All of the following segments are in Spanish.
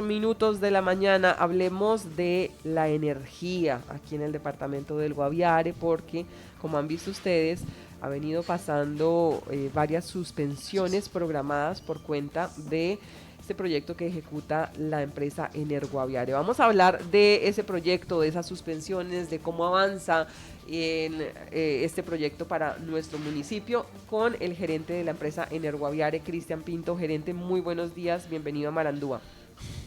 Minutos de la mañana hablemos de la energía aquí en el departamento del Guaviare porque como han visto ustedes ha venido pasando varias suspensiones programadas por cuenta de este proyecto que ejecuta la empresa Energuaviare. Vamos a hablar de ese proyecto, de esas suspensiones, de cómo avanza en este proyecto para nuestro municipio con el gerente de la empresa Energuaviare, Cristian Pinto. Gerente, muy buenos días, bienvenido a Marandúa.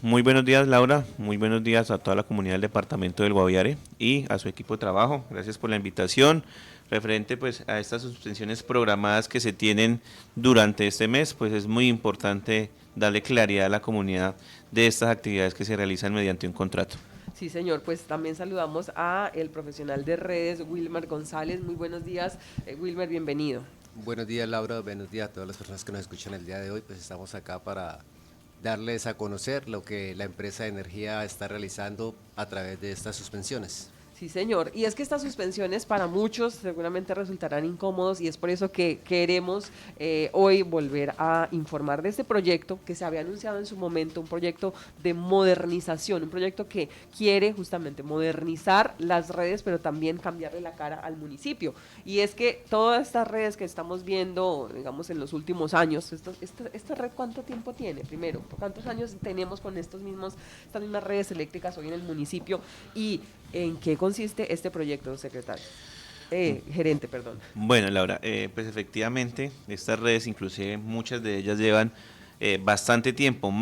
Muy buenos días, Laura. Muy buenos días a toda la comunidad del departamento del Guaviare y a su equipo de trabajo. Gracias por la invitación. Referente pues a estas suspensiones programadas que se tienen durante este mes, pues es muy importante darle claridad a la comunidad de estas actividades que se realizan mediante un contrato. Sí, señor, pues también saludamos a el profesional de redes, Wilmer González. Muy buenos días, Wilmer, bienvenido. Buenos días, Laura. Buenos días a todas las personas que nos escuchan el día de hoy. Pues estamos acá para darles a conocer lo que la empresa de energía está realizando a través de estas suspensiones. Sí, señor. Y es que estas suspensiones para muchos seguramente resultarán incómodos y es por eso que queremos hoy volver a informar de este proyecto que se había anunciado en su momento, un proyecto de modernización, un proyecto que quiere justamente modernizar las redes, pero también cambiarle la cara al municipio. Y es que todas estas redes que estamos viendo, digamos, en los últimos años, esta red, ¿cuánto tiempo tiene? Primero, ¿cuántos años tenemos con estas mismas redes eléctricas hoy en el municipio? Y ¿en qué consiste este proyecto, secretario? Gerente, perdón. Bueno, Laura, pues efectivamente estas redes, inclusive muchas de ellas llevan bastante tiempo,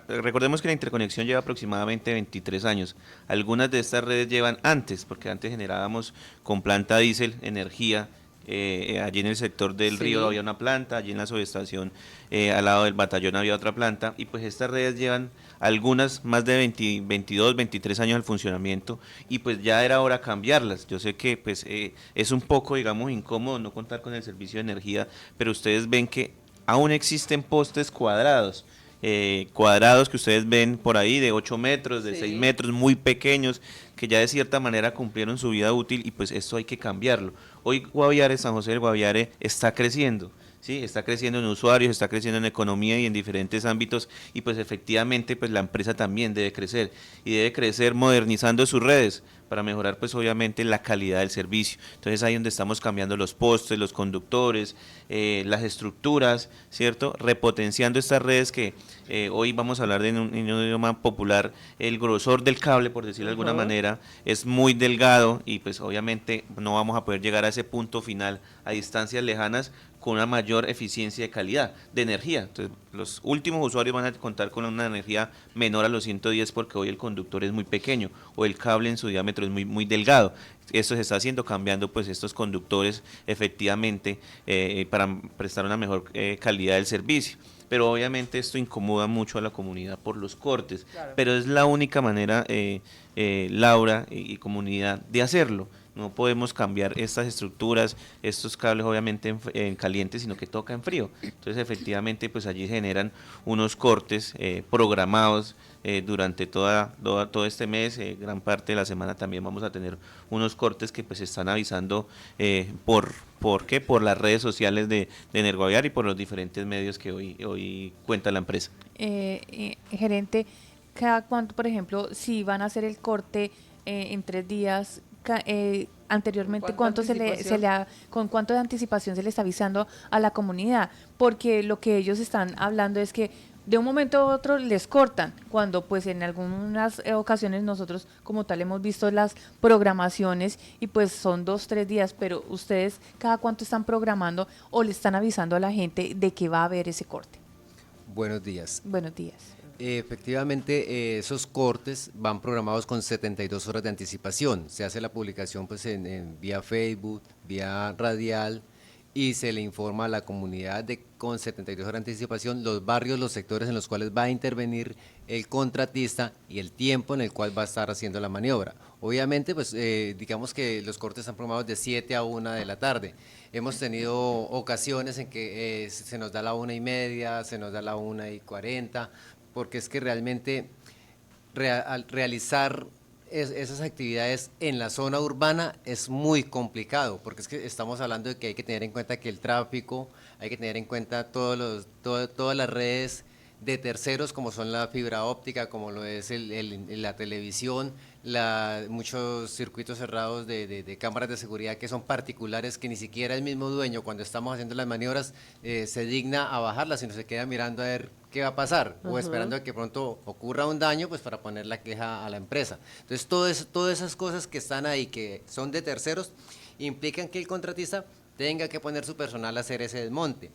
recordemos que la interconexión lleva aproximadamente 23 años. Algunas de estas redes llevan antes, porque antes generábamos con planta diésel energía. Allí en el sector del río Sí. había una planta, allí en la subestación al lado del batallón había otra planta, y pues estas redes llevan algunas más de 20, 22, 23 años al funcionamiento, y pues ya era hora cambiarlas. Yo sé que pues es un poco, digamos, incómodo no contar con el servicio de energía, pero ustedes ven que aún existen postes cuadrados que ustedes ven por ahí de 8 metros, de 6 Sí. metros, muy pequeños, que ya de cierta manera cumplieron su vida útil, y pues esto hay que cambiarlo. Hoy Guaviare, San José del Guaviare está creciendo. Sí, está creciendo en usuarios, está creciendo en economía y en diferentes ámbitos, y pues efectivamente pues la empresa también debe crecer, y debe crecer modernizando sus redes para mejorar pues obviamente la calidad del servicio. Entonces ahí donde estamos cambiando los postes, los conductores, las estructuras, ¿cierto? Repotenciando estas redes que hoy vamos a hablar en un idioma popular, el grosor del cable, por decirlo de alguna Ajá. manera, es muy delgado, y pues obviamente no vamos a poder llegar a ese punto final a distancias lejanas con una mayor eficiencia de calidad de energía. Entonces, los últimos usuarios van a contar con una energía menor a los 110 porque hoy el conductor es muy pequeño o el cable en su diámetro es muy delgado. Esto se está haciendo cambiando pues estos conductores efectivamente para prestar una mejor calidad del servicio. Pero obviamente esto incomoda mucho a la comunidad por los cortes, Claro. pero es la única manera, Laura y comunidad, de hacerlo. No podemos cambiar estas estructuras, estos cables obviamente en caliente, sino que toca en frío. Entonces efectivamente pues allí generan unos cortes programados durante todo este mes. Gran parte de la semana también vamos a tener unos cortes que pues están avisando ¿por qué? Por las redes sociales de Energoaviar y por los diferentes medios que hoy cuenta la empresa. Gerente, ¿cada cuánto, por ejemplo, si van a hacer el corte en 3 días, ¿Con anteriormente cuánta cuánto anticipación? con cuánto de anticipación se le está avisando a la comunidad? Porque lo que ellos están hablando es que de un momento a otro les cortan, cuando pues en algunas ocasiones nosotros como tal hemos visto las programaciones y pues son 2, 3 días, pero ustedes cada cuánto están programando o le están avisando a la gente de que va a haber ese corte. Buenos días. Buenos días. Efectivamente, esos cortes van programados con 72 horas de anticipación. Se hace la publicación pues en vía Facebook, vía radial, y se le informa a la comunidad de con 72 horas de anticipación los barrios, los sectores en los cuales va a intervenir el contratista y el tiempo en el cual va a estar haciendo la maniobra. Obviamente, pues digamos que los cortes están programados de 7 a 1 de la tarde. Hemos tenido ocasiones en que se nos da la 1:30, se nos da la 1:40, porque es que realmente al realizar esas actividades en la zona urbana es muy complicado, porque es que estamos hablando de que hay que tener en cuenta que el tráfico, hay que tener en cuenta todas las redes de terceros como son la fibra óptica, como lo es la televisión, muchos circuitos cerrados de cámaras de seguridad que son particulares, que ni siquiera el mismo dueño cuando estamos haciendo las maniobras se digna a bajarlas, sino se queda mirando a ver qué va a pasar o esperando a que pronto ocurra un daño pues para poner la queja a la empresa. Entonces todas esas cosas que están ahí, que son de terceros, implican que el contratista tenga que poner su personal a hacer ese desmonte.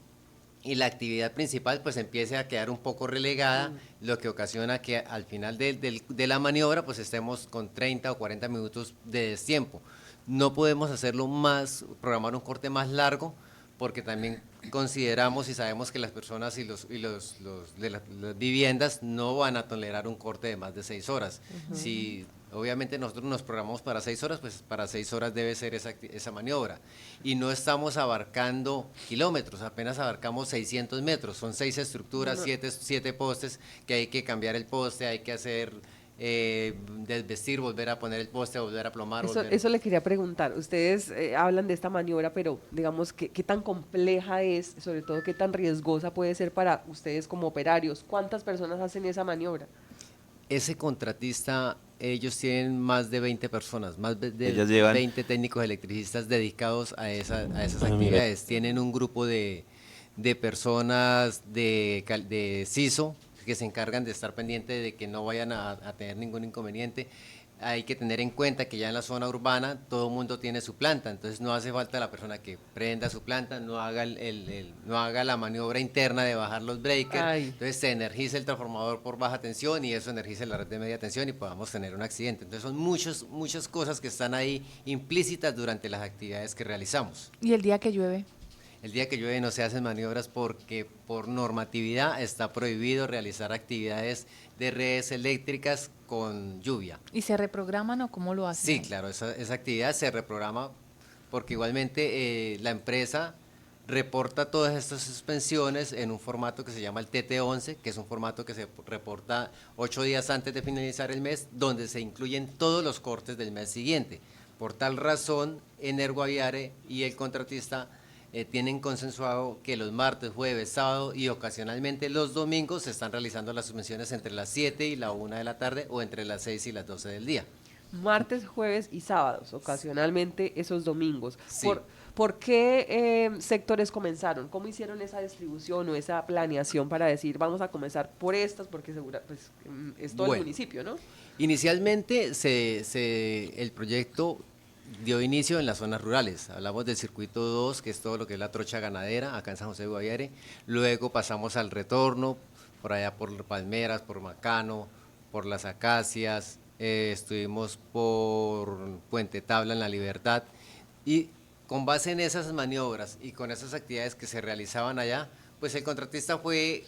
Y la actividad principal pues empiece a quedar un poco relegada, lo que ocasiona que al final de la maniobra pues estemos con 30 o 40 minutos de destiempo. No podemos hacerlo más, programar un corte más largo, porque también consideramos y sabemos que las personas y los de las viviendas no van a tolerar un corte de más de 6 horas. Si obviamente nosotros nos programamos para 6 horas, pues para 6 horas debe ser esa maniobra. Y no estamos abarcando kilómetros, apenas abarcamos 600 metros, son 6 estructuras, 7 postes, que hay que cambiar el poste, hay que hacer desvestir, volver a poner el poste, volver a plomar. Eso le quería preguntar. Ustedes hablan de esta maniobra, pero digamos, ¿qué tan compleja es? Sobre todo, ¿qué tan riesgosa puede ser para ustedes como operarios? ¿Cuántas personas hacen esa maniobra? Ese contratista, ellos tienen más de 20 personas, más de Ellas llevan 20 técnicos electricistas dedicados a esas actividades. Tienen un grupo de personas de CISO que se encargan de estar pendiente de que no vayan a tener ningún inconveniente. Hay que tener en cuenta que ya en la zona urbana todo el mundo tiene su planta, entonces no hace falta la persona que prenda su planta, no haga no haga la maniobra interna de bajar los breakers. Ay. Entonces se energiza el transformador por baja tensión y eso energiza la red de media tensión y podamos tener un accidente. Entonces son muchas cosas que están ahí implícitas durante las actividades que realizamos. ¿Y el día que llueve? El día que llueve no se hacen maniobras porque por normatividad está prohibido realizar actividades de redes eléctricas con lluvia. ¿Y se reprograman o cómo lo hacen? Sí, claro, esa actividad se reprograma porque igualmente la empresa reporta todas estas suspensiones en un formato que se llama el TT11, que es un formato que se reporta 8 días antes de finalizar el mes, donde se incluyen todos los cortes del mes siguiente. Por tal razón, Energoaviare y el contratista tienen consensuado que los martes, jueves, sábado y ocasionalmente los domingos se están realizando las suspensiones entre las 7 y la 1 de la tarde o entre las 6 y las 12 del día. Martes, jueves y sábados, ocasionalmente esos domingos. Sí. ¿Por qué sectores comenzaron? ¿Cómo hicieron esa distribución o esa planeación para decir vamos a comenzar por estas? Porque segura, pues, es todo el municipio, ¿no? Inicialmente el proyecto dio inicio en las zonas rurales. Hablamos del circuito 2, que es todo lo que es la trocha ganadera, acá en San José de Guaviare. Luego pasamos al retorno, por allá por Palmeras, por Macano, por las Acacias, estuvimos por Puente Tabla en La Libertad. Y con base en esas maniobras y con esas actividades que se realizaban allá, pues el contratista fue,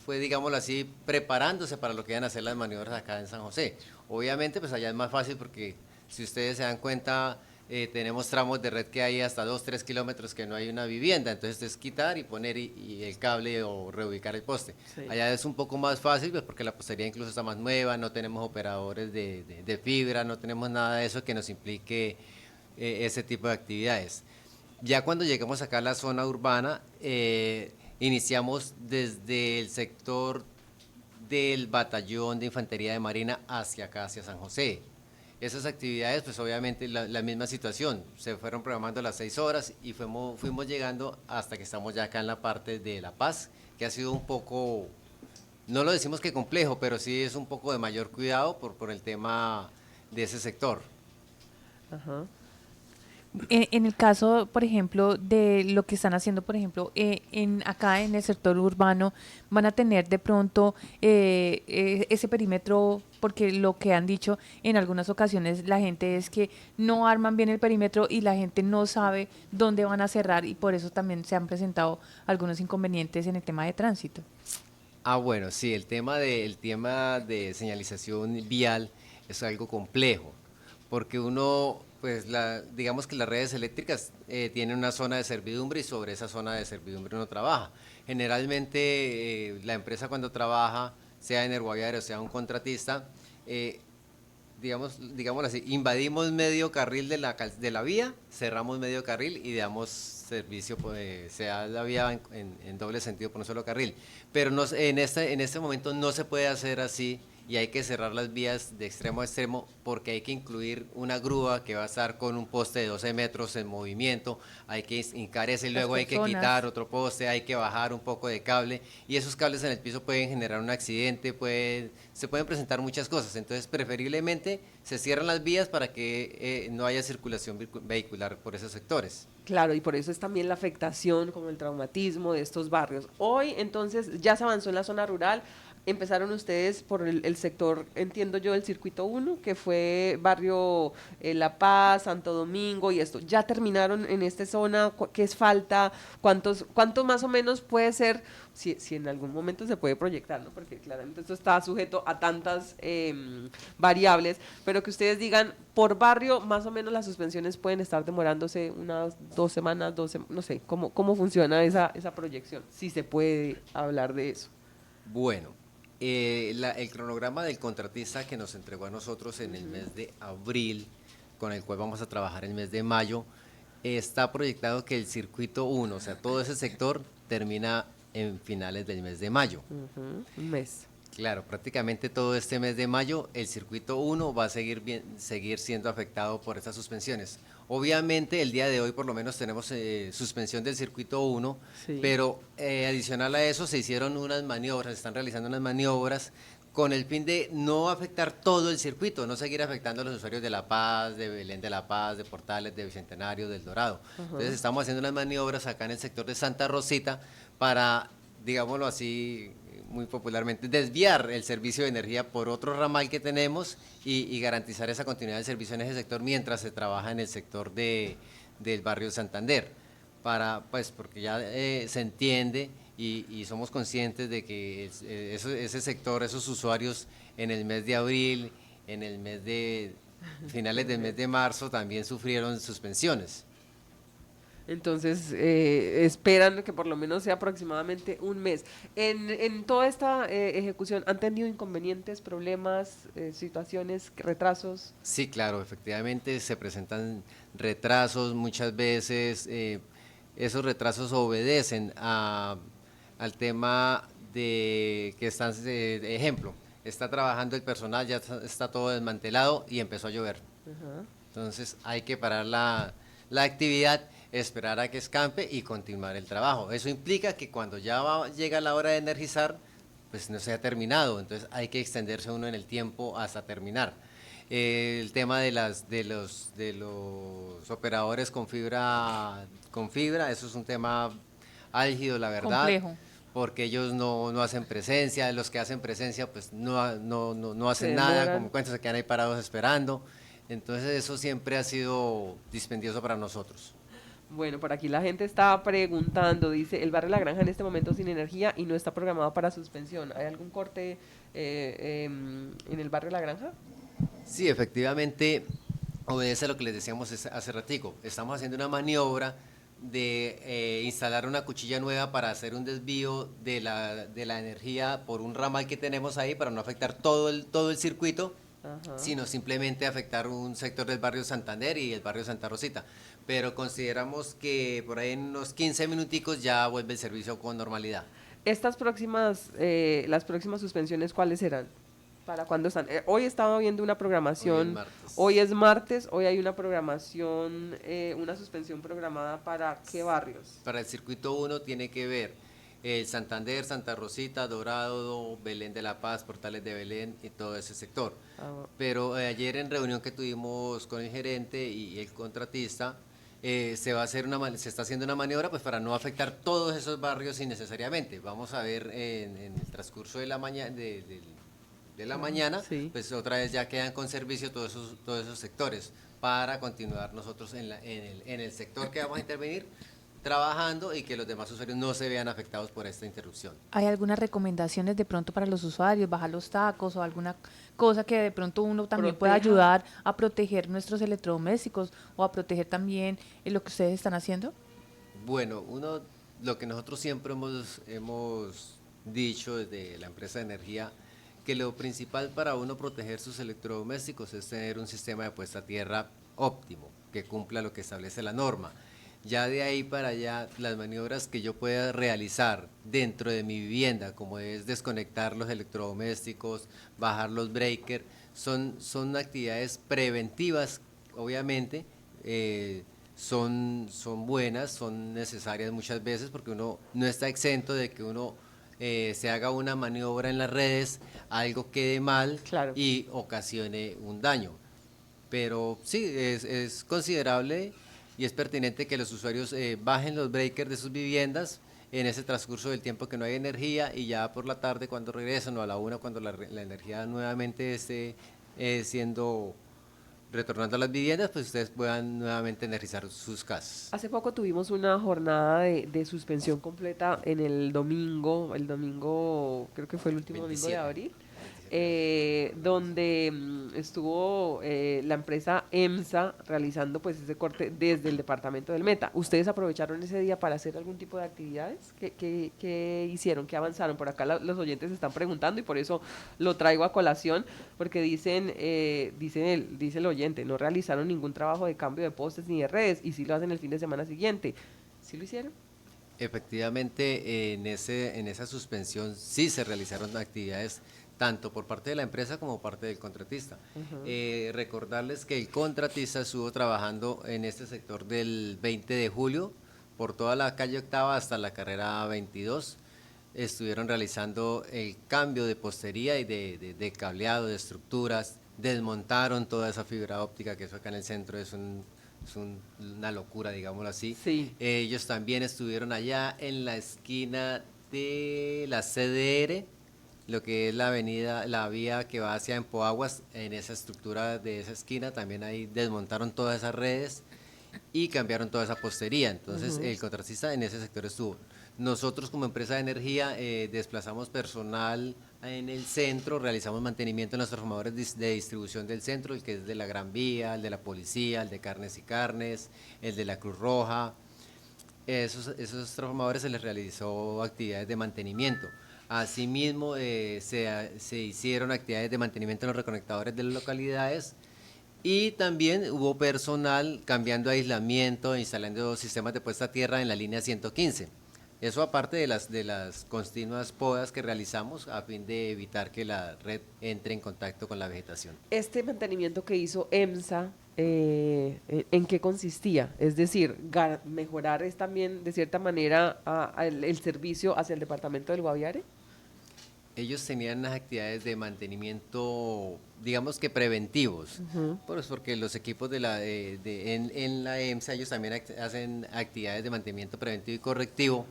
digámoslo así, preparándose para lo que iban a hacer las maniobras acá en San José. Obviamente, pues allá es más fácil porque si ustedes se dan cuenta, tenemos tramos de red que hay hasta 2-3 kilómetros que no hay una vivienda, entonces es quitar y poner y el cable o reubicar el poste. Sí. Allá es un poco más fácil, pues porque la postería incluso está más nueva, no tenemos operadores de fibra, no tenemos nada de eso que nos implique ese tipo de actividades. Ya cuando llegamos acá a la zona urbana, iniciamos desde el sector del batallón de infantería de marina hacia acá, hacia San José. Esas actividades, pues obviamente la misma situación, se fueron programando a las 6 horas y fuimos llegando hasta que estamos ya acá en la parte de La Paz, que ha sido un poco, no lo decimos que complejo, pero sí es un poco de mayor cuidado por el tema de ese sector. Ajá. En el caso, por ejemplo, de lo que están haciendo, por ejemplo, acá en el sector urbano, van a tener de pronto ese perímetro, porque lo que han dicho en algunas ocasiones la gente es que no arman bien el perímetro y la gente no sabe dónde van a cerrar y por eso también se han presentado algunos inconvenientes en el tema de tránsito. Bueno, sí, el tema de señalización vial es algo complejo, porque pues digamos que las redes eléctricas tienen una zona de servidumbre y sobre esa zona de servidumbre uno trabaja. Generalmente la empresa cuando trabaja, sea Energoaviare o sea un contratista, digámoslo así, invadimos medio carril de la vía, cerramos medio carril y damos servicio, pues, sea la vía en doble sentido por un solo carril. Pero en este momento no se puede hacer así y hay que cerrar las vías de extremo a extremo porque hay que incluir una grúa que va a estar con un poste de 12 metros en movimiento, hay que hincar ese, Las luego hay que personas. quitar otro poste, hay que bajar un poco de cable y esos cables en el piso pueden generar un accidente, se pueden presentar muchas cosas, entonces preferiblemente se cierran las vías para que no haya circulación vehicular por esos sectores. Claro, y por eso es también la afectación, como el traumatismo de estos barrios. Hoy, entonces, ya se avanzó en la zona rural. Empezaron ustedes por el sector, entiendo yo, del circuito 1, que fue barrio La Paz, Santo Domingo y esto. ¿Ya terminaron en esta zona? ¿Qué es falta? ¿Cuánto más o menos puede ser, si en algún momento se puede proyectar, ¿no? Porque claramente esto está sujeto a tantas variables, pero que ustedes digan, por barrio, más o menos las suspensiones pueden estar demorándose unas 2 semanas, no sé, ¿cómo funciona esa proyección? Si se puede hablar de eso. Bueno, el cronograma del contratista que nos entregó a nosotros en el mes de abril, con el cual vamos a trabajar el mes de mayo, está proyectado que el circuito 1, o sea, todo ese sector termina en finales del mes de mayo. Ujú, un mes. Claro, prácticamente todo este mes de mayo el circuito 1 va a seguir siendo afectado por estas suspensiones. Obviamente el día de hoy por lo menos tenemos suspensión del circuito 1, Sí. pero adicional a eso se hicieron unas maniobras, se están realizando unas maniobras con el fin de no afectar todo el circuito, no seguir afectando a los usuarios de La Paz, de Belén de La Paz, de Portales, de Bicentenario, del Dorado. Entonces estamos haciendo unas maniobras acá en el sector de Santa Rosita para, digámoslo así, muy popularmente, desviar el servicio de energía por otro ramal que tenemos y garantizar esa continuidad del servicio en ese sector mientras se trabaja en el sector del barrio Santander, porque ya se entiende y somos conscientes de que ese sector, esos usuarios en el mes de abril, en el mes de finales del mes de marzo también sufrieron suspensiones. Entonces, esperan que por lo menos sea aproximadamente un mes. En toda esta ejecución, ¿han tenido inconvenientes, problemas, situaciones, retrasos? Sí, claro, efectivamente se presentan retrasos muchas veces. Esos retrasos obedecen al tema de que están, ejemplo, está trabajando el personal, ya está todo desmantelado y empezó a llover. Ajá. Entonces hay que parar la actividad, esperar a que escampe y continuar el trabajo. Eso implica que cuando llega la hora de energizar, pues no se ha terminado, entonces hay que extenderse uno en el tiempo hasta terminar. El tema de los operadores con fibra, eso es un tema álgido, la verdad. Complejo. Porque ellos no hacen presencia, los que hacen presencia pues no Se hacen nada, demoran. como cuentas se quedan ahí parados esperando. Entonces eso siempre ha sido dispendioso para nosotros. Bueno, por aquí la gente está preguntando, dice, el barrio La Granja en este momento sin energía y no está programado para suspensión. ¿Hay algún corte en el barrio La Granja? Sí, efectivamente, obedece a lo que les decíamos hace ratico. Estamos haciendo una maniobra de instalar una cuchilla nueva para hacer un desvío de la energía por un ramal que tenemos ahí para no afectar todo el circuito, Ajá. sino simplemente afectar un sector del barrio Santander y el barrio Santa Rosita. Pero consideramos que por ahí en unos 15 minuticos ya vuelve el servicio con normalidad. Estas las próximas suspensiones, ¿cuáles serán? ¿Para cuándo están? Hoy estaba viendo una programación, hoy es martes, hoy hay una programación, una suspensión programada para ¿qué barrios? Para el circuito 1 tiene que ver el Santander, Santa Rosita, Dorado, Belén de la Paz, Portales de Belén y todo ese sector. Ah, Pero ayer en reunión que tuvimos con el gerente y el contratista, se está haciendo una maniobra pues para no afectar todos esos barrios innecesariamente. Vamos a ver en el transcurso de la mañana sí. pues otra vez ya quedan con servicio todos esos sectores para continuar nosotros en el sector que vamos a intervenir trabajando y que los demás usuarios no se vean afectados por esta interrupción. ¿Hay algunas recomendaciones de pronto para los usuarios, bajar los tacos o alguna cosa que de pronto uno también pueda Proteja. ayudar a proteger nuestros electrodomésticos o a proteger también lo que ustedes están haciendo? Bueno, lo que nosotros siempre hemos dicho desde la empresa de energía que lo principal para uno proteger sus electrodomésticos es tener un sistema de puesta a tierra óptimo, que cumpla lo que establece la norma. Ya de ahí para allá, las maniobras que yo pueda realizar dentro de mi vivienda, como es desconectar los electrodomésticos, bajar los breakers, son actividades preventivas, obviamente, son buenas, son necesarias muchas veces, porque uno no está exento de que uno se haga una maniobra en las redes, algo quede mal Claro. y ocasione un daño. Pero sí, es considerable y es pertinente que los usuarios bajen los breakers de sus viviendas en ese transcurso del tiempo que no hay energía, y ya por la tarde cuando regresen, o a la una cuando la energía nuevamente esté retornando a las viviendas, pues ustedes puedan nuevamente energizar sus casas. Hace poco tuvimos una jornada de suspensión completa en el domingo creo que fue el último domingo de 27. abril, donde estuvo la empresa EMSA realizando pues ese corte desde el departamento del Meta. ¿Ustedes aprovecharon ese día para hacer algún tipo de actividades? ¿Qué hicieron? ¿Qué avanzaron? Por acá los oyentes están preguntando y por eso lo traigo a colación, porque dice el oyente, no realizaron ningún trabajo de cambio de postes ni de redes, y sí lo hacen el fin de semana siguiente. ¿Sí lo hicieron? Efectivamente, en esa suspensión sí se realizaron actividades tanto por parte de la empresa como parte del contratista. Recordarles que el contratista estuvo trabajando en este sector del 20 de julio, por toda la calle Octava hasta la carrera 22, estuvieron realizando el cambio de postería y de cableado, de estructuras, desmontaron toda esa fibra óptica, que eso acá en el centro es una locura, digámoslo así. Sí. Ellos también estuvieron allá en la esquina de la CDR, lo que es la vía que va hacia Empoaguas, en esa estructura de esa esquina, también ahí desmontaron todas esas redes y cambiaron toda esa postería. Entonces, el contratista en ese sector estuvo. Nosotros como empresa de energía desplazamos personal en el centro, realizamos mantenimiento en los transformadores de distribución del centro, el que es de la Gran Vía, el de la policía, el de Carnes y Carnes, el de la Cruz Roja. Esos transformadores se les realizó actividades de mantenimiento. Asimismo, se hicieron actividades de mantenimiento en los reconectadores de las localidades, y también hubo personal cambiando aislamiento e instalando sistemas de puesta a tierra en la línea 115. Eso aparte de las continuas podas que realizamos a fin de evitar que la red entre en contacto con la vegetación. Este mantenimiento que hizo EMSA, ¿en qué consistía? Es decir, mejorar es también de cierta manera el servicio hacia el departamento del Guaviare. Ellos tenían unas actividades de mantenimiento, digamos que preventivos, pues porque los equipos en la EMSA ellos también hacen actividades de mantenimiento preventivo y correctivo,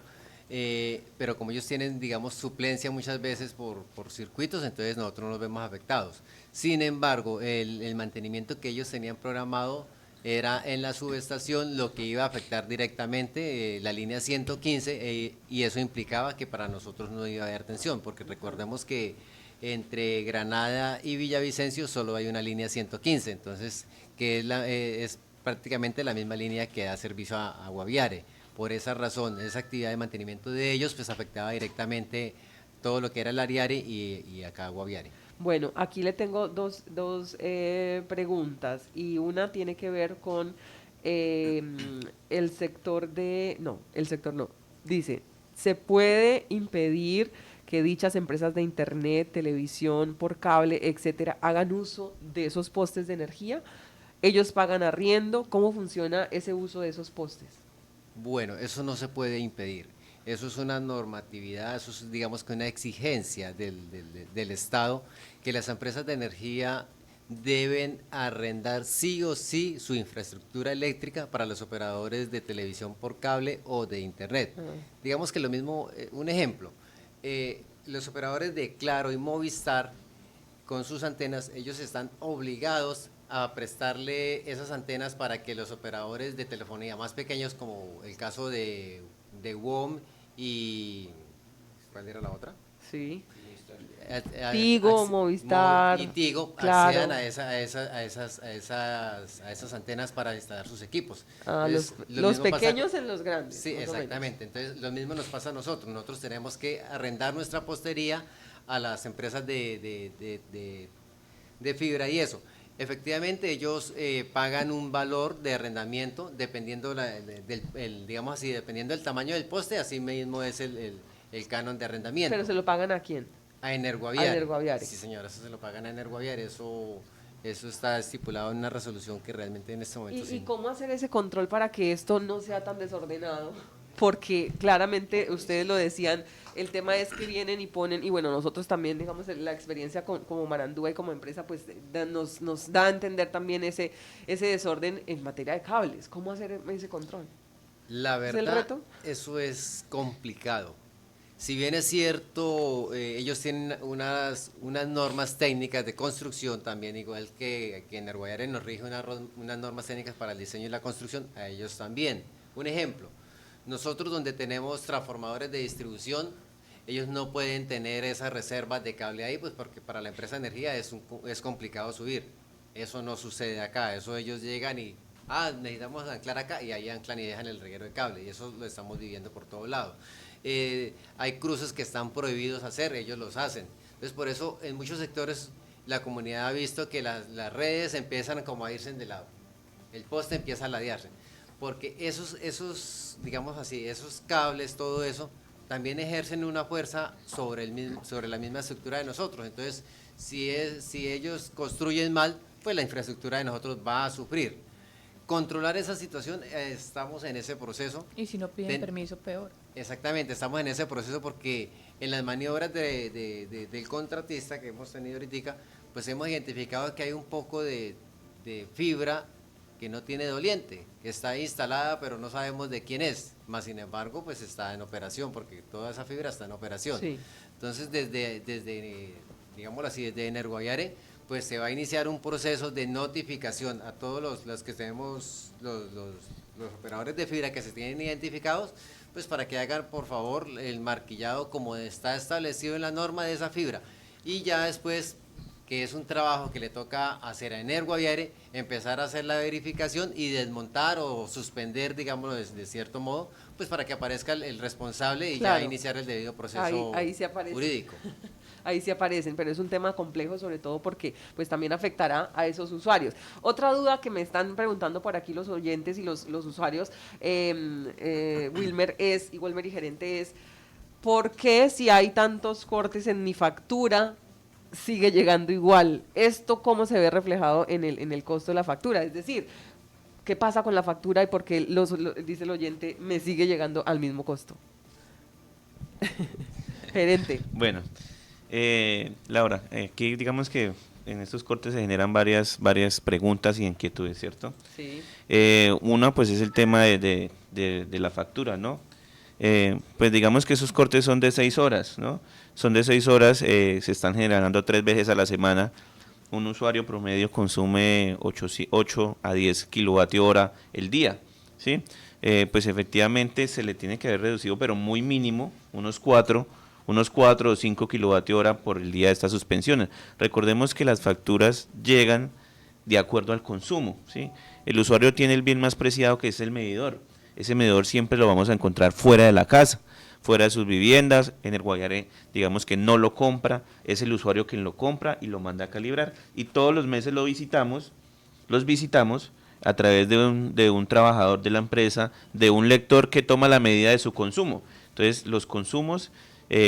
pero como ellos tienen, digamos, suplencia muchas veces por circuitos, entonces nosotros no nos vemos afectados. Sin embargo, el mantenimiento que ellos tenían programado era en la subestación, lo que iba a afectar directamente la línea 115, y eso implicaba que para nosotros no iba a haber tensión, porque recordemos que entre Granada y Villavicencio solo hay una línea 115, entonces que es prácticamente la misma línea que da servicio a Guaviare. Por esa razón, esa actividad de mantenimiento de ellos pues afectaba directamente todo lo que era el Ariare y acá Guaviare. Bueno, aquí le tengo dos preguntas, y una tiene que ver con el sector el sector no. Dice, ¿se puede impedir que dichas empresas de internet, televisión, por cable, etcétera, hagan uso de esos postes de energía? ¿Ellos pagan arriendo? ¿Cómo funciona ese uso de esos postes? Bueno, eso no se puede impedir. Eso es una normatividad, eso es, digamos, que una exigencia del Estado, que las empresas de energía deben arrendar sí o sí su infraestructura eléctrica para los operadores de televisión por cable o de internet. Digamos que lo mismo, un ejemplo, los operadores de Claro y Movistar, con sus antenas, ellos están obligados a prestarle esas antenas para que los operadores de telefonía más pequeños, como el caso de WOM y... ¿cuál era la otra? Sí. Tigo, Movistar, y Tigo, Claro. accedan a esas antenas para instalar sus equipos. Los mismo pequeños en los grandes. Sí, más o menos. exactamente. Entonces, lo mismo nos pasa a nosotros. Nosotros tenemos que arrendar nuestra postería a las empresas de fibra y eso. Efectivamente, ellos pagan un valor de arrendamiento dependiendo digamos así, dependiendo del tamaño del poste, así mismo es el canon de arrendamiento. ¿Pero se lo pagan a quién? A Energoaviare. A Energoaviare. Sí, señora, eso se lo pagan a Energoaviare, eso está estipulado en una resolución que realmente en este momento ¿Y cómo hacer ese control para que esto no sea tan desordenado? Porque claramente ustedes lo decían, el tema es que vienen y ponen, y bueno, nosotros también, digamos, la experiencia como Marandúa y como empresa, pues nos da a entender también ese desorden en materia de cables. ¿Cómo hacer ese control? La ¿Es verdad, el reto? eso es complicado. Si bien es cierto, ellos tienen unas normas técnicas de construcción, también igual que Energoaviare nos rige unas normas técnicas para el diseño y la construcción, a ellos también. Un ejemplo, nosotros donde tenemos transformadores de distribución, ellos no pueden tener esas reservas de cable ahí, pues porque para la empresa de energía es complicado subir. Eso no sucede acá, eso ellos llegan y, necesitamos anclar acá, y ahí anclan y dejan el reguero de cable, y eso lo estamos viviendo por todo lado. Hay cruces que están prohibidos hacer, ellos los hacen. Entonces, por eso en muchos sectores la comunidad ha visto que las redes empiezan como a irse de lado, el poste empieza a ladearse, porque esos, digamos así, esos cables, todo eso, también ejercen una fuerza sobre la misma estructura de nosotros. Entonces, si ellos construyen mal, pues la infraestructura de nosotros va a sufrir. Controlar esa situación, estamos en ese proceso. Y si no piden permiso, peor. Exactamente, estamos en ese proceso porque en las maniobras del contratista que hemos tenido ahorita, pues hemos identificado que hay un poco de fibra que no tiene doliente, que está instalada pero no sabemos de quién es, más sin embargo pues está en operación, porque toda esa fibra está en operación. Sí. Entonces digámoslo así, desde Energoaviare, pues se va a iniciar un proceso de notificación a todos los que tenemos, los operadores de fibra que se tienen identificados, pues para que hagan por favor el marquillado como está establecido en la norma de esa fibra, y ya después, que es un trabajo que le toca hacer a Energoaviare, empezar a hacer la verificación y desmontar o suspender, digámoslo de cierto modo, pues para que aparezca el responsable y ya iniciar el debido proceso ahí sí aparece. Jurídico. Ahí sí aparecen, pero es un tema complejo, sobre todo porque pues también afectará a esos usuarios. Otra duda que me están preguntando por aquí los oyentes y los usuarios, Wilmer y Gerente, es ¿por qué si hay tantos cortes en mi factura sigue llegando igual? ¿Esto cómo se ve reflejado en el costo de la factura? Es decir, ¿qué pasa con la factura y por qué, dice el oyente, me sigue llegando al mismo costo? Gerente. Bueno, Laura, aquí digamos que en estos cortes se generan varias preguntas y inquietudes, ¿cierto? Sí. Una pues es el tema de la factura, ¿no? Pues digamos que esos cortes son de 6 horas, ¿no? Son de 6 horas, se están generando 3 veces a la semana. Un usuario promedio consume 8 a 10 kilovatios hora el día, ¿sí? Pues efectivamente se le tiene que haber reducido, pero muy mínimo, unos 4 o 5 kilovatios hora por el día de estas suspensiones. Recordemos que las facturas llegan de acuerdo al consumo, ¿sí? El usuario tiene el bien más preciado, que es el medidor. Ese medidor siempre lo vamos a encontrar fuera de la casa, fuera de sus viviendas. Energoaviare, digamos que no lo compra, es el usuario quien lo compra y lo manda a calibrar. Y todos los meses los visitamos a través de un trabajador de la empresa, de un lector que toma la medida de su consumo. Entonces, los consumos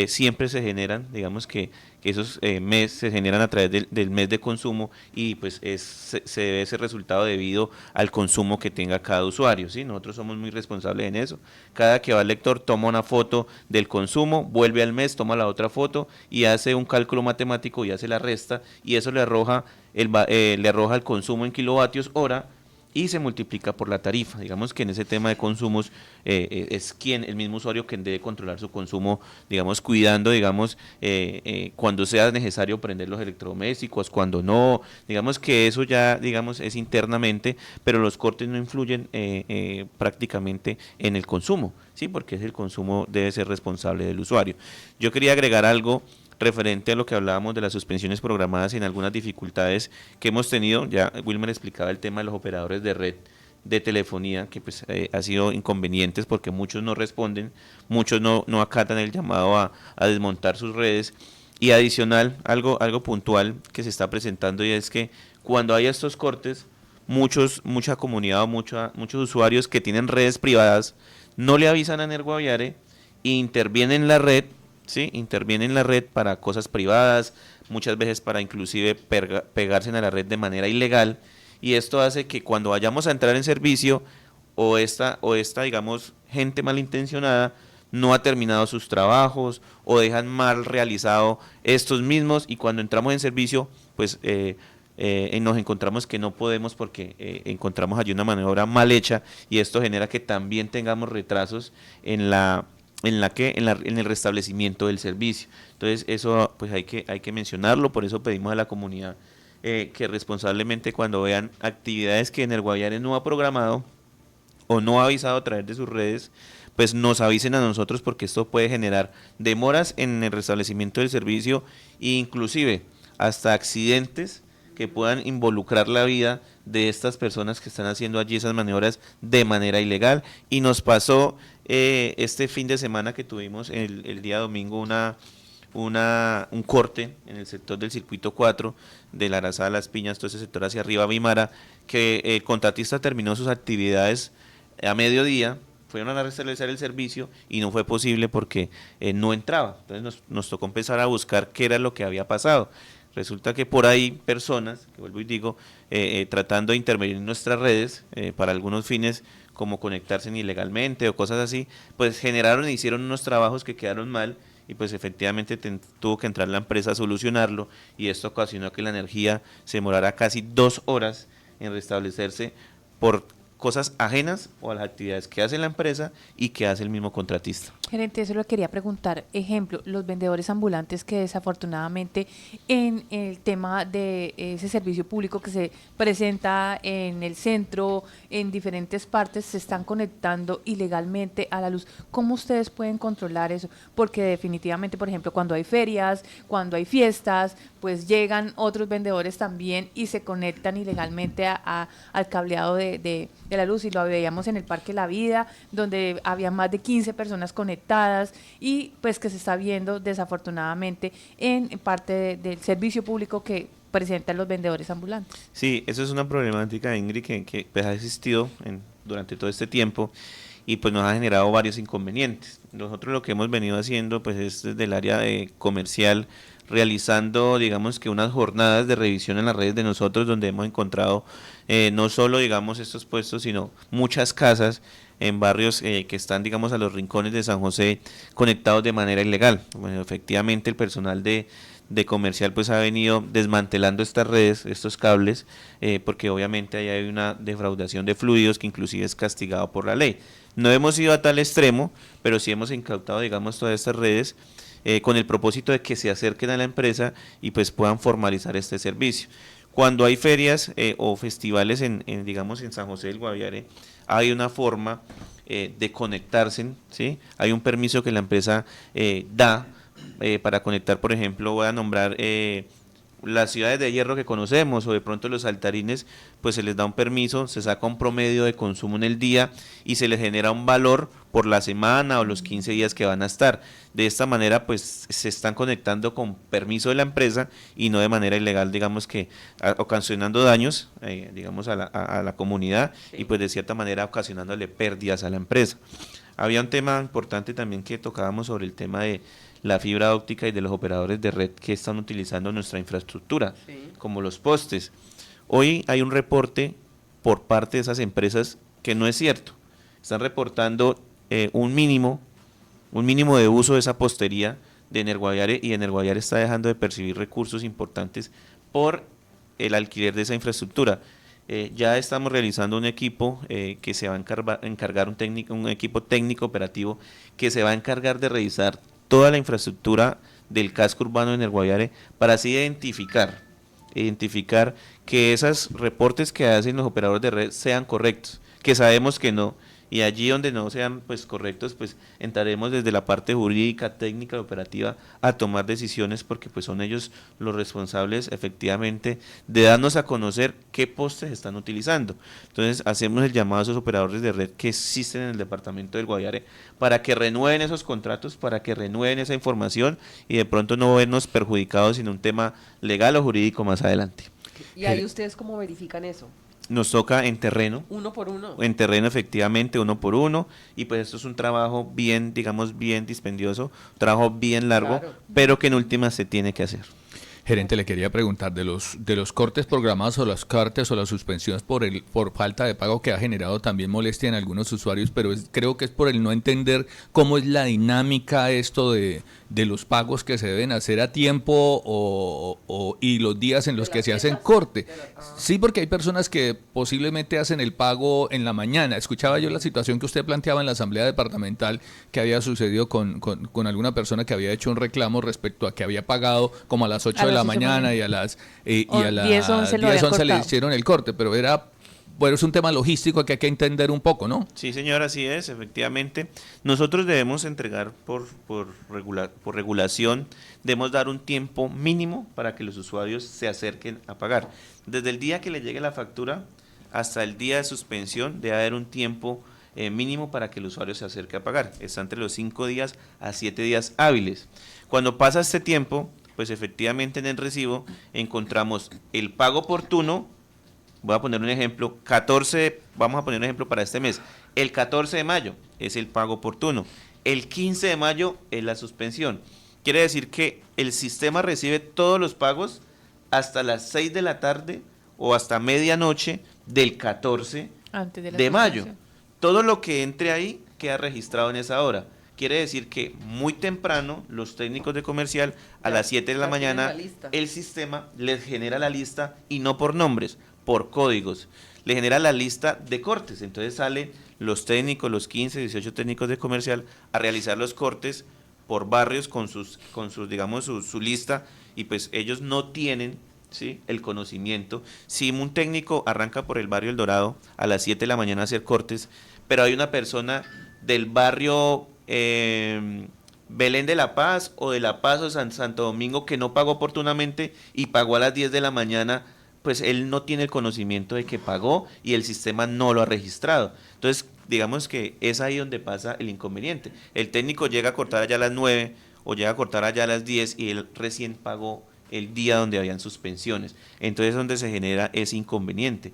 siempre se generan, digamos que esos meses se generan a través del mes de consumo, y pues se debe ese resultado debido al consumo que tenga cada usuario, ¿sí? Nosotros somos muy responsables en eso. Cada que va el lector toma una foto del consumo, vuelve al mes, toma la otra foto y hace un cálculo matemático y hace la resta, y eso le arroja el consumo en kilovatios hora y se multiplica por la tarifa. Digamos que en ese tema de consumos es el mismo usuario quien debe controlar su consumo, digamos, cuidando, digamos, cuando sea necesario prender los electrodomésticos, cuando no, digamos que eso ya, digamos, es internamente, pero los cortes no influyen prácticamente en el consumo, ¿sí? Porque el consumo debe ser responsable del usuario. Yo quería agregar algo referente a lo que hablábamos de las suspensiones programadas y en algunas dificultades que hemos tenido. Ya Wilmer explicaba el tema de los operadores de red de telefonía, que pues ha sido inconvenientes porque muchos no responden, muchos no acatan el llamado a desmontar sus redes, Y adicional, algo puntual que se está presentando y es que cuando hay estos cortes, mucha comunidad o muchos usuarios que tienen redes privadas no le avisan a Energuaviare e intervienen en la red, ¿sí? Intervienen en la red para cosas privadas, muchas veces para inclusive pegarse a la red de manera ilegal, y esto hace que cuando vayamos a entrar en servicio o esta digamos gente malintencionada no ha terminado sus trabajos o dejan mal realizado estos mismos, y cuando entramos en servicio pues nos encontramos que no podemos porque encontramos allí una maniobra mal hecha, y esto genera que también tengamos retrasos en el restablecimiento del servicio. Entonces eso pues hay que mencionarlo, por eso pedimos a la comunidad que responsablemente cuando vean actividades que Energuaviare no ha programado o no ha avisado a través de sus redes, pues nos avisen a nosotros, porque esto puede generar demoras en el restablecimiento del servicio e inclusive hasta accidentes que puedan involucrar la vida de estas personas que están haciendo allí esas maniobras de manera ilegal. Y nos pasó este fin de semana que tuvimos el día domingo un corte en el sector del circuito 4 de la Arazada, Las Piñas, todo ese sector hacia arriba, Vimara, que el contratista terminó sus actividades a mediodía, fueron a restablecer el servicio y no fue posible porque no entraba. Entonces nos tocó empezar a buscar qué era lo que había pasado. Resulta que por ahí personas, que vuelvo y digo, tratando de intervenir en nuestras redes para algunos fines como conectarse ilegalmente o cosas así, pues generaron e hicieron unos trabajos que quedaron mal, y pues efectivamente tuvo que entrar la empresa a solucionarlo, y esto ocasionó que la energía se demorara casi 2 horas en restablecerse por cosas ajenas o a las actividades que hace la empresa y que hace el mismo contratista. Gerente, eso lo quería preguntar. Ejemplo, los vendedores ambulantes que desafortunadamente en el tema de ese servicio público que se presenta en el centro, en diferentes partes, se están conectando ilegalmente a la luz. ¿Cómo ustedes pueden controlar eso? Porque definitivamente, por ejemplo, cuando hay ferias, cuando hay fiestas, pues llegan otros vendedores también y se conectan ilegalmente al cableado de la luz, y lo veíamos en el Parque La Vida, donde había más de 15 personas conectadas, y pues que se está viendo desafortunadamente en parte del servicio público que presentan los vendedores ambulantes. Sí, eso es una problemática, Ingrid, que pues, ha existido durante todo este tiempo, y pues nos ha generado varios inconvenientes. Nosotros lo que hemos venido haciendo pues es desde el área comercial, realizando digamos que unas jornadas de revisión en las redes de nosotros, donde hemos encontrado no solo digamos estos puestos, sino muchas casas en barrios que están digamos a los rincones de San José conectados de manera ilegal. Bueno, efectivamente el personal de comercial pues ha venido desmantelando estas redes, estos cables, porque obviamente ahí hay una defraudación de fluidos que inclusive es castigado por la ley. No hemos ido a tal extremo, pero sí hemos incautado digamos todas estas redes con el propósito de que se acerquen a la empresa y pues puedan formalizar este servicio. Cuando hay ferias o festivales digamos en San José del Guaviare, hay una forma de conectarse, ¿sí? Hay un permiso que la empresa da para conectar, por ejemplo, voy a nombrar las ciudades de hierro que conocemos, o de pronto los saltarines, pues se les da un permiso, se saca un promedio de consumo en el día y se les genera un valor por la semana o los 15 días que van a estar. De esta manera pues se están conectando con permiso de la empresa y no de manera ilegal, digamos que ocasionando daños digamos a la comunidad, sí. Y pues de cierta manera ocasionándole pérdidas a la empresa. Había un tema importante también que tocábamos sobre el tema de la fibra óptica y de los operadores de red que están utilizando nuestra infraestructura, sí, como los postes. Hoy hay un reporte por parte de esas empresas que no es cierto. Están reportando un mínimo de uso de esa postería de Energuaviare, y Energuaviare está dejando de percibir recursos importantes por el alquiler de esa infraestructura. Ya estamos realizando un equipo que se va a encargar un equipo técnico operativo que se va a encargar de revisar toda la infraestructura del casco urbano de Energuaviare para así identificar que esos reportes que hacen los operadores de red sean correctos, que sabemos que no, y allí donde no sean pues correctos, pues entraremos desde la parte jurídica, técnica y operativa a tomar decisiones, porque pues son ellos los responsables efectivamente de darnos a conocer qué postes están utilizando. Entonces hacemos el llamado a esos operadores de red que existen en el departamento del Guaviare para que renueven esos contratos, para que renueven esa información y de pronto no vernos perjudicados en un tema legal o jurídico más adelante. ¿Y ahí ustedes cómo verifican eso? Nos toca en terreno. Uno por uno. En terreno efectivamente, uno por uno, y pues esto es un trabajo bien, digamos, bien dispendioso, un trabajo bien largo, Claro. pero que en última se tiene que hacer. Gerente, le quería preguntar de los cortes programados o las cartas o las suspensiones por falta de pago, que ha generado también molestia en algunos usuarios, pero creo que es por el no entender cómo es la dinámica esto de los pagos que se deben hacer a tiempo y los días en los que se hacen corte. Sí, porque hay personas que posiblemente hacen el pago en la mañana. Escuchaba yo la situación que usted planteaba en la asamblea departamental que había sucedido con alguna persona que había hecho un reclamo respecto a que había pagado como a las 8 de la mañana y a las 10, 11 lo habían 11 le cortado. hicieron el corte, pero bueno, es un tema logístico que hay que entender un poco, ¿no? Sí, señor, así es, efectivamente. Nosotros debemos entregar por regulación, debemos dar un tiempo mínimo para que los usuarios se acerquen a pagar. Desde el día que le llegue la factura hasta el día de suspensión debe haber un tiempo mínimo para que el usuario se acerque a pagar. Está entre los 5 días a 7 días hábiles. Cuando pasa este tiempo, pues efectivamente en el recibo encontramos el pago oportuno. Voy a poner un ejemplo, vamos a poner un ejemplo para este mes. El 14 de mayo es el pago oportuno. El 15 de mayo es la suspensión. Quiere decir que el sistema recibe todos los pagos hasta las 6 de la tarde o hasta medianoche del 14 Antes de la de mayo. suspensión. Todo lo que entre ahí queda registrado en esa hora. Quiere decir que muy temprano los técnicos de comercial a Ya, las 7 de la ya tienen mañana la lista. el sistema les genera la lista y no por nombres, por códigos. Le genera la lista de cortes. Entonces salen los técnicos, los 15, 18 técnicos de comercial a realizar los cortes por barrios con sus digamos, su lista, y pues ellos no tienen, ¿sí?, el conocimiento. Si un técnico arranca por el barrio El Dorado a las 7 de la mañana a hacer cortes, pero hay una persona del barrio Belén de la Paz o de La Paz o Santo Domingo que no pagó oportunamente y pagó a las 10 de la mañana, pues él no tiene el conocimiento de que pagó y el sistema no lo ha registrado. Entonces, digamos que es ahí donde pasa el inconveniente. El técnico llega a cortar allá a las 9 o llega a cortar allá a las 10 y él recién pagó el día donde habían suspensiones. Entonces es donde se genera ese inconveniente.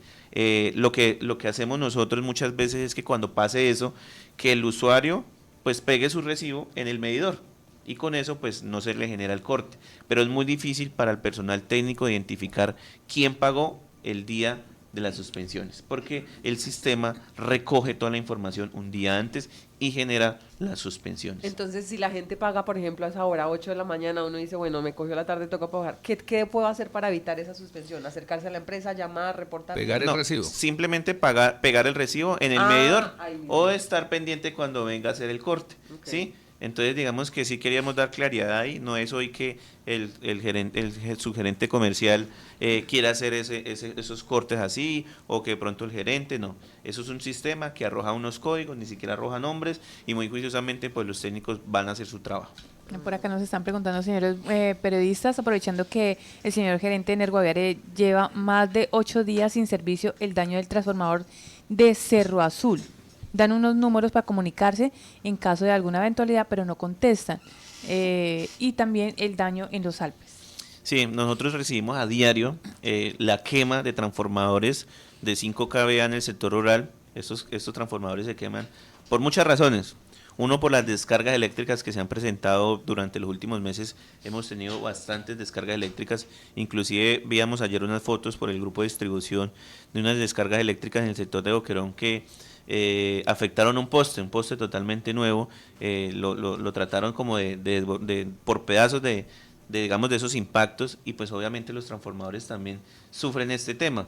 Lo que hacemos nosotros muchas veces es que cuando pase eso, que el usuario pues pegue su recibo en el medidor y con eso pues no se le genera el corte. Pero es muy difícil para el personal técnico identificar quién pagó el día de las suspensiones, porque el sistema recoge toda la información un día antes y genera las suspensiones. Entonces, si la gente paga, por ejemplo, a esa hora, 8 de la mañana, uno dice, bueno, me cogió la tarde, toca pagar. ¿Qué puedo hacer para evitar esa suspensión? ¿Acercarse a la empresa, llamar, reportar? Pegar el No, recibo. simplemente pegar el recibo en el Ah, medidor ahí mismo. o estar pendiente cuando venga a hacer el corte, Ok. ¿sí? Entonces digamos que sí queríamos dar claridad ahí, no es hoy que su gerente comercial quiera hacer esos cortes así, o que de pronto el gerente, no. Eso es un sistema que arroja unos códigos, ni siquiera arroja nombres, y muy juiciosamente pues los técnicos van a hacer su trabajo. Por acá nos están preguntando, señores periodistas, aprovechando que el señor gerente de Energuaviare lleva más de 8 días sin servicio, el daño del transformador de Cerro Azul. Dan unos números para comunicarse en caso de alguna eventualidad, pero no contestan. Y también el daño en los Alpes. Sí, nosotros recibimos a diario la quema de transformadores de 5 kVA en el sector rural. Estos transformadores se queman por muchas razones. Uno, por las descargas eléctricas que se han presentado durante los últimos meses. Hemos tenido bastantes descargas eléctricas. Inclusive veíamos ayer unas fotos por el grupo de distribución de unas descargas eléctricas en el sector de Boquerón que afectaron un poste totalmente nuevo. Lo trataron como por pedazos digamos, de esos impactos, y pues obviamente los transformadores también sufren este tema.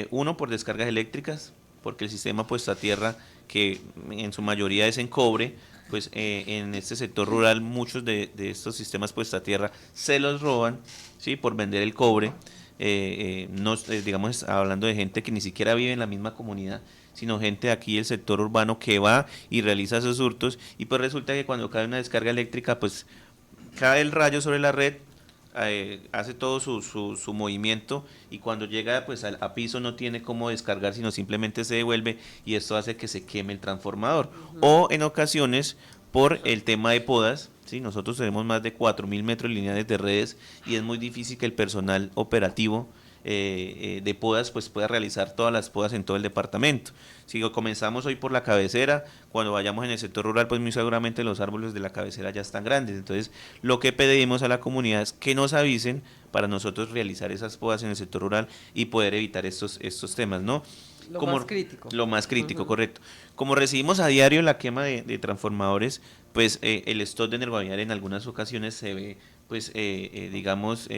Uno, por descargas eléctricas, porque el sistema puesto a tierra, que en su mayoría es en cobre, pues en este sector rural muchos de estos sistemas puestos a tierra se los roban, ¿sí?, por vender el cobre. digamos, hablando de gente que ni siquiera vive en la misma comunidad, sino gente de aquí del sector urbano que va y realiza esos hurtos, y pues resulta que cuando cae una descarga eléctrica, pues cae el rayo sobre la red, hace todo su movimiento, y cuando llega pues a piso no tiene cómo descargar, sino simplemente se devuelve, y esto hace que se queme el transformador. O en ocasiones por el tema de podas, ¿sí? Nosotros tenemos más de 4.000 metros lineales de redes, y es muy difícil que el personal operativo de podas pues pueda realizar todas las podas en todo el departamento. Si comenzamos hoy por la cabecera, cuando vayamos en el sector rural, pues muy seguramente los árboles de la cabecera ya están grandes. Entonces, lo que pedimos a la comunidad es que nos avisen para nosotros realizar esas podas en el sector rural y poder evitar estos temas, ¿no? Lo más crítico. Lo más crítico, correcto. Como recibimos a diario la quema de transformadores, pues el stock de Energoaviaria en algunas ocasiones se ve, pues, digamos,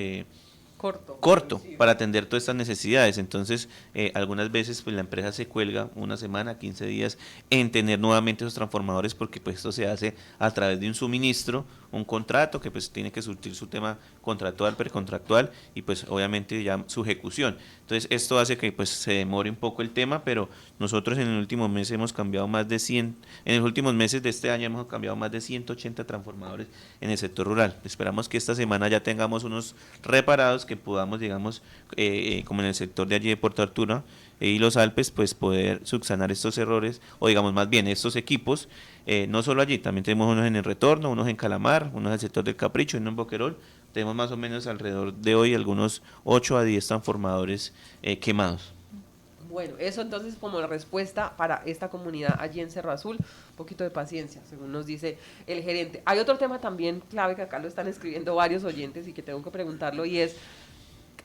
corto para atender todas estas necesidades. Entonces, algunas veces pues la empresa se cuelga una semana, 15 días en tener nuevamente esos transformadores, porque pues esto se hace a través de un suministro, un contrato que pues tiene que surtir su tema contractual, precontractual, y pues obviamente ya su ejecución. Entonces, esto hace que pues se demore un poco el tema, pero nosotros en el último mes hemos cambiado más de 100, en los últimos meses de este año hemos cambiado más de 180 transformadores en el sector rural. Esperamos que esta semana ya tengamos unos reparados, que podamos, digamos, como en el sector de allí de Puerto Arturo y los Alpes, pues poder subsanar estos errores, o digamos más bien estos equipos, no solo allí, también tenemos unos en el Retorno, unos en Calamar, unos en el sector del Capricho, uno en Boquerón. Tenemos más o menos alrededor de hoy algunos 8 a 10 transformadores quemados. Bueno, eso entonces como respuesta para esta comunidad allí en Cerro Azul, un poquito de paciencia, según nos dice el gerente. Hay otro tema también clave que acá lo están escribiendo varios oyentes y que tengo que preguntarlo, y es,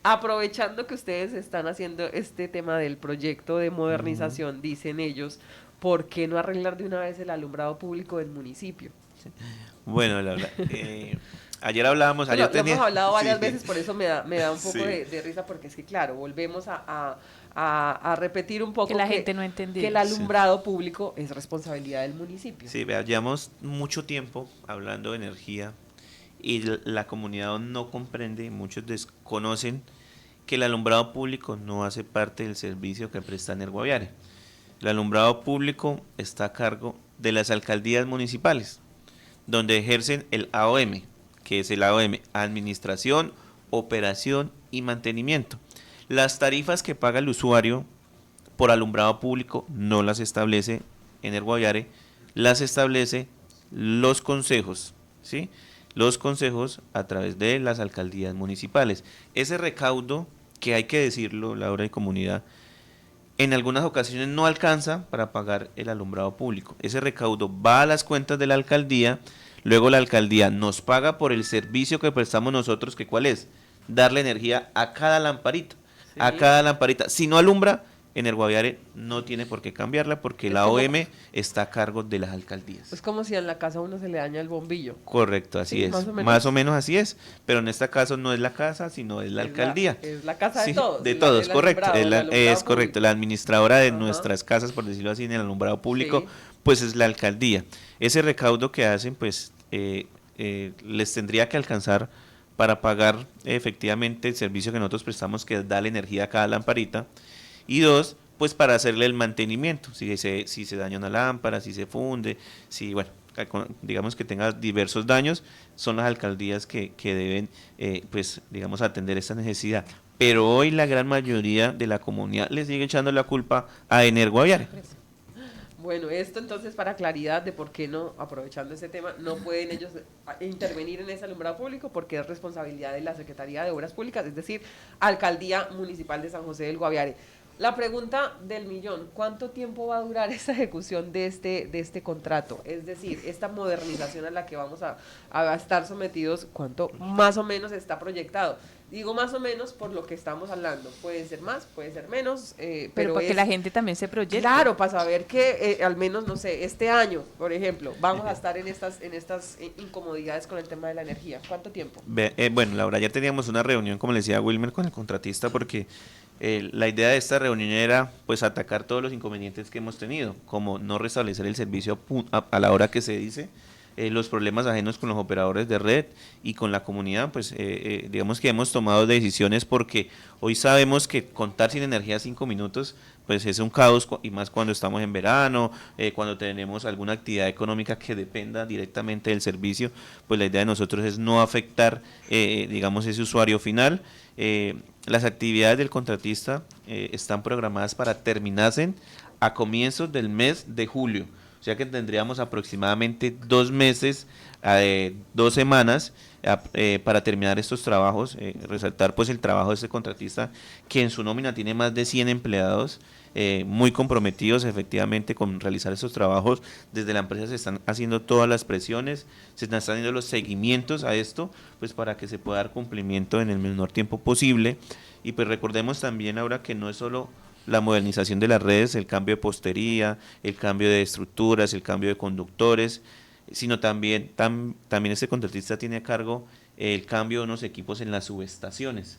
aprovechando que ustedes están haciendo este tema del proyecto de modernización, dicen ellos, ¿por qué no arreglar de una vez el alumbrado público del municipio? Bueno, ayer hablábamos, Bueno, lo hemos hablado varias veces, por eso me da un poco Sí. de risa, porque es que claro, volvemos a repetir un poco Que la gente no entendía. que el alumbrado público es responsabilidad del municipio. Sí, vea, llevamos mucho tiempo hablando de energía, y la comunidad no comprende, muchos desconocen que el alumbrado público no hace parte del servicio que presta Energoaviaria. El alumbrado público está a cargo de las alcaldías municipales, donde ejercen el AOM, que es el AOM, Administración, Operación y Mantenimiento. Las tarifas que paga el usuario por alumbrado público no las establece Energoaviaria, las establece los consejos, ¿sí? Los consejos a través de las alcaldías municipales. Ese recaudo, que hay que decirlo, Laura y comunidad, en algunas ocasiones no alcanza para pagar el alumbrado público. Ese recaudo va a las cuentas de la alcaldía, luego la alcaldía nos paga por el servicio que prestamos nosotros, que ¿cuál es? Darle energía a cada lamparita, Sí. a cada lamparita. Si no alumbra, Energoaviaria no tiene por qué cambiarla, porque Es la como- OM está a cargo de las alcaldías. Es como si en la casa a uno se le daña el bombillo. Correcto, así Sí, es. más o menos. Más o menos así es, pero en este caso no es la casa, sino es la alcaldía. Es la casa Sí, de todos. de todos, el correcto. alumbrado, el alumbrado Es correcto. público. La administradora de Ajá. nuestras casas, por decirlo así, en el alumbrado público, Sí. pues es la alcaldía. Ese recaudo que hacen, pues les tendría que alcanzar para pagar efectivamente el servicio que nosotros prestamos, que es darle energía a cada lamparita. Y dos, pues para hacerle el mantenimiento, si se daña una lámpara, si se funde, si, bueno, digamos que tenga diversos daños, son las alcaldías que deben, pues, digamos, atender esta necesidad. Pero hoy la gran mayoría de la comunidad le sigue echando la culpa a Energoaviaria. Bueno, esto entonces para claridad de por qué no, aprovechando este tema, no pueden ellos intervenir en ese alumbrado público, porque es responsabilidad de la Secretaría de Obras Públicas, es decir, Alcaldía Municipal de San José del Guaviare. La pregunta del millón, ¿cuánto tiempo va a durar esta ejecución de este contrato? Es decir, esta modernización a la que vamos a estar sometidos, ¿cuánto más o menos está proyectado? Digo más o menos por lo que estamos hablando. Puede ser más, puede ser menos, Pero para que es- la gente también se proyecte. Claro, para saber que al menos, no sé, este año, por ejemplo, vamos a estar en estas incomodidades con el tema de la energía. ¿Cuánto tiempo? Bueno, Laura, ayer teníamos una reunión, como le decía Wilmer, con el contratista, porque la idea de esta reunión era pues atacar todos los inconvenientes que hemos tenido, como no restablecer el servicio a la hora que se dice, los problemas ajenos con los operadores de red y con la comunidad, pues digamos que hemos tomado decisiones porque hoy sabemos que contar sin energía 5 minutos pues es un caos y más cuando estamos en verano, cuando tenemos alguna actividad económica que dependa directamente del servicio, pues la idea de nosotros es no afectar digamos ese usuario final. Las actividades del contratista están programadas para terminarse a comienzos del mes de julio. O sea que tendríamos aproximadamente 2 meses, 2 semanas para terminar estos trabajos. Resaltar pues el trabajo de este contratista que en su nómina tiene más de 100 empleados muy comprometidos efectivamente con realizar estos trabajos. Desde la empresa se están haciendo todas las presiones, se están haciendo los seguimientos a esto, pues para que se pueda dar cumplimiento en el menor tiempo posible. Y pues recordemos también ahora que no es solo la modernización de las redes, el cambio de postería, el cambio de estructuras, el cambio de conductores, sino también este contratista tiene a cargo el cambio de unos equipos en las subestaciones.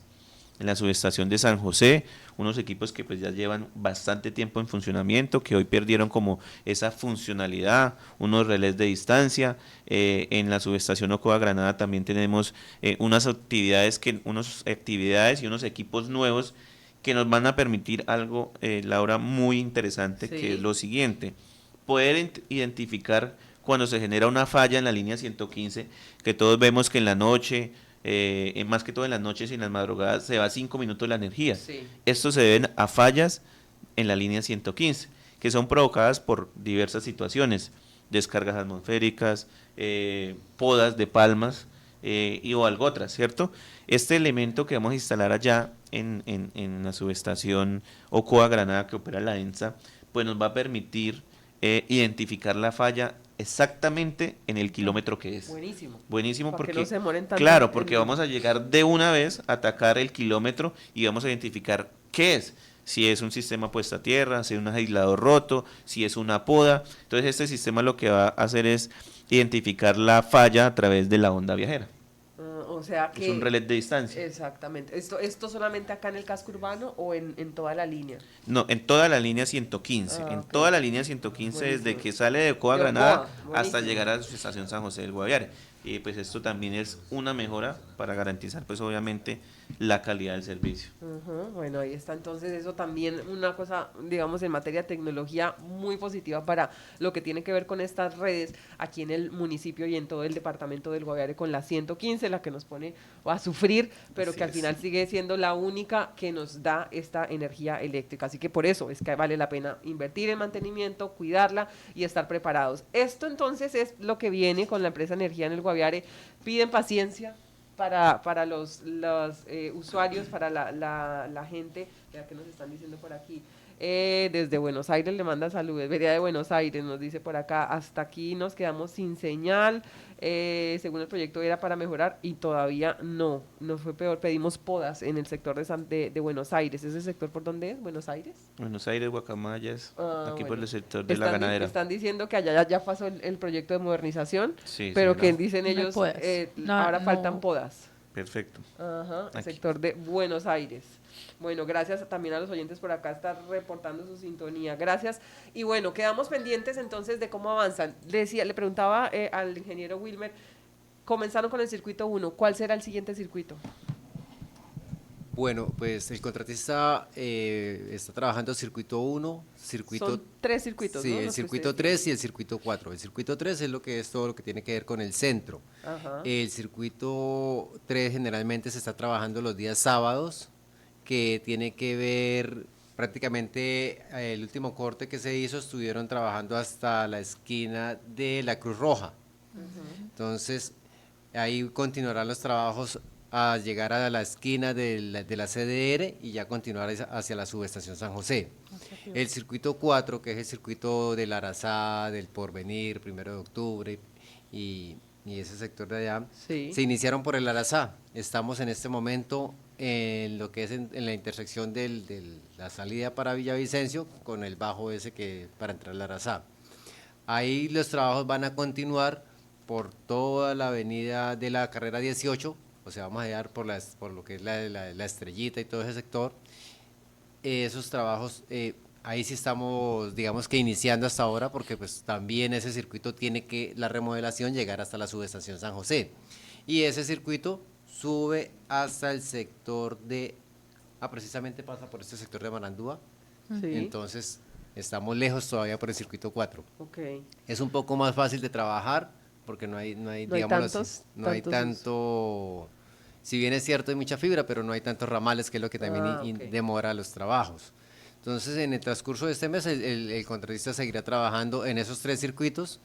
En la subestación de San José, unos equipos que pues ya llevan bastante tiempo en funcionamiento, que hoy perdieron como esa funcionalidad, unos relés de distancia. En la subestación Ocoa Granada también tenemos unas actividades y unos equipos nuevos que nos van a permitir algo, Laura, muy interesante, Sí. que es lo siguiente: poder identificar cuando se genera una falla en la línea 115, que todos vemos que en la noche, más que todo en las noches y en las madrugadas, se va 5 minutos la energía. Sí. Esto se deben a fallas en la línea 115, que son provocadas por diversas situaciones: descargas atmosféricas, podas de palmas o algo otras, ¿cierto? Este elemento que vamos a instalar allá en la subestación Ocoa Granada, que opera la ENSA, pues nos va a permitir identificar la falla exactamente en el kilómetro que es. Buenísimo. Buenísimo Para que porque, no se demoren tanto claro, porque vamos a llegar de una vez a atacar el kilómetro y vamos a identificar qué es. Si es un sistema puesta a tierra, si es un aislador roto, si es una poda. Entonces este sistema lo que va a hacer es identificar la falla a través de la onda viajera. O sea que... Es un relé de distancia. Exactamente. ¿Esto solamente acá en el casco urbano o en toda la línea? No, en toda la línea 115. En Ok. toda la línea 115, desde Buenísimo. que sale de Ocoa De Ocoa, Granada buenísimo. hasta llegar a su estación San José del Guaviare. Y pues esto también es una mejora para garantizar pues obviamente la calidad del servicio. Ujú. Bueno, ahí está entonces eso también una cosa, digamos, en materia de tecnología muy positiva para lo que tiene que ver con estas redes aquí en el municipio y en todo el departamento del Guaviare con la 115, la que nos pone a sufrir, pero Así que al es. final sigue siendo la única que nos da esta energía eléctrica. Así que por eso es que vale la pena invertir en mantenimiento, cuidarla y estar preparados. Esto entonces es lo que viene con la empresa Energía en el Guaviare. Piden paciencia para los usuarios, para la gente, ya que nos están diciendo por aquí. Desde Buenos Aires le manda saludos, Vería de Buenos Aires nos dice por acá, hasta aquí nos quedamos sin señal, según el proyecto era para mejorar y todavía no, nos fue peor, pedimos podas en el sector de Buenos Aires. ¿Ese sector por dónde es? ¿Buenos Aires? Buenos Aires, Guacamayas, aquí por Bueno. el sector de la Están, ganadera. están diciendo que allá ya pasó el proyecto de modernización, Sí, pero señora. que dicen No hay ellos, podas. No, ahora no. faltan podas. Perfecto. Ajá, el Aquí. sector de Buenos Aires. Bueno, gracias también a los oyentes por acá estar reportando su sintonía. Gracias. Y bueno, quedamos pendientes entonces de cómo avanzan. Le preguntaba al ingeniero Wilmer, comenzaron con el circuito 1, ¿cuál será el siguiente circuito? Bueno, pues el contratista está trabajando circuito 1, circuito... Son 3 circuitos, Sí, ¿no? el Los que circuito ustedes 3 y el circuito 4. El circuito 3 es lo que es todo lo que tiene que ver con el centro. tienen. Ajá. El circuito 3 generalmente se está trabajando los días sábados, que tiene que ver prácticamente el último corte que se hizo, estuvieron trabajando hasta la esquina de la Cruz Roja. Entonces, ahí continuarán los trabajos a llegar a la esquina de la CDR y ya continuar hacia la subestación San José. El circuito 4, que es el circuito del Arazá, del Porvenir, 1 de octubre y ese sector de allá, Sí. se iniciaron por el Arazá. Estamos en este momento en lo que es en la intersección de la salida para Villavicencio con el bajo ese que para entrar al Arazá. Ahí los trabajos van a continuar por toda la avenida de la carrera 18, o sea, vamos a llegar por lo que es la Estrellita y todo ese sector. Esos trabajos Ahí sí estamos, digamos que iniciando hasta ahora, porque pues también ese circuito tiene que, la remodelación, llegar hasta la subestación San José. Y ese circuito sube hasta el sector de, precisamente pasa por este sector de Marandúa, Sí. entonces estamos lejos todavía por el circuito 4. Ok. Es un poco más fácil de trabajar, porque no hay No hay digámoslo así, tantos- no hay tantos tanto, si bien es cierto hay mucha fibra, pero no hay tantos ramales, que es lo que también Ok. demora los trabajos. Entonces, en el transcurso de este mes, el contratista seguirá trabajando en esos 3 circuitos.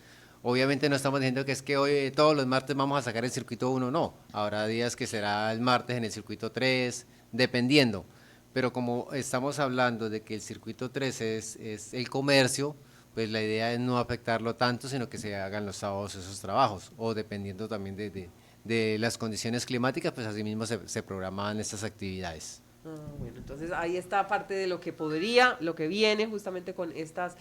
Obviamente no estamos diciendo que es que hoy todos los martes vamos a sacar el circuito 1, no. Habrá días que será el martes en el circuito 3, dependiendo. Pero como estamos hablando de que el circuito 3 es el comercio, pues la idea es no afectarlo tanto, sino que se hagan los sábados esos trabajos, o dependiendo también de las condiciones climáticas, pues así mismo se programan estas actividades. Bueno, entonces ahí está parte de lo que podría, lo que viene justamente con estas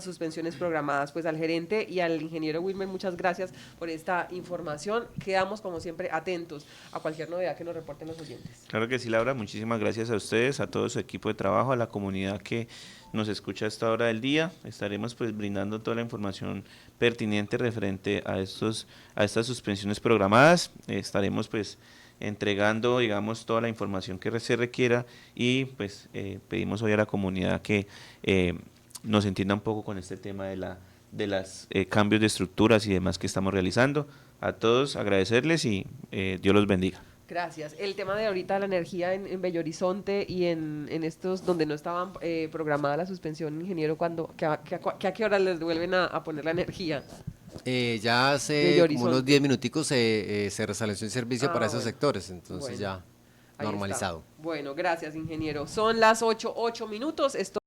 suspensiones programadas. Pues al gerente y al ingeniero Wilmer, muchas gracias por esta información. Quedamos como siempre atentos a cualquier novedad que nos reporten los oyentes. Claro que sí, Laura, muchísimas gracias a ustedes, a todo su equipo de trabajo, a la comunidad que nos escucha a esta hora del día. Estaremos pues brindando toda la información pertinente referente a estas suspensiones programadas. Estaremos pues entregando, digamos, toda la información que se requiera y pues pedimos hoy a la comunidad que nos entienda un poco con este tema de las cambios de estructuras y demás que estamos realizando. A todos agradecerles y Dios los bendiga. Gracias. El tema de ahorita la energía en Bello Horizonte y en estos donde no estaban programada la suspensión, ingeniero, ¿a qué hora les vuelven a poner la energía? Ya hace Bello como unos Horizonte. 10 minuticos se restableció el servicio para esos Bueno. sectores, entonces Bueno, ya ahí está. normalizado. Bueno, gracias, ingeniero. Son las 8:08. Esto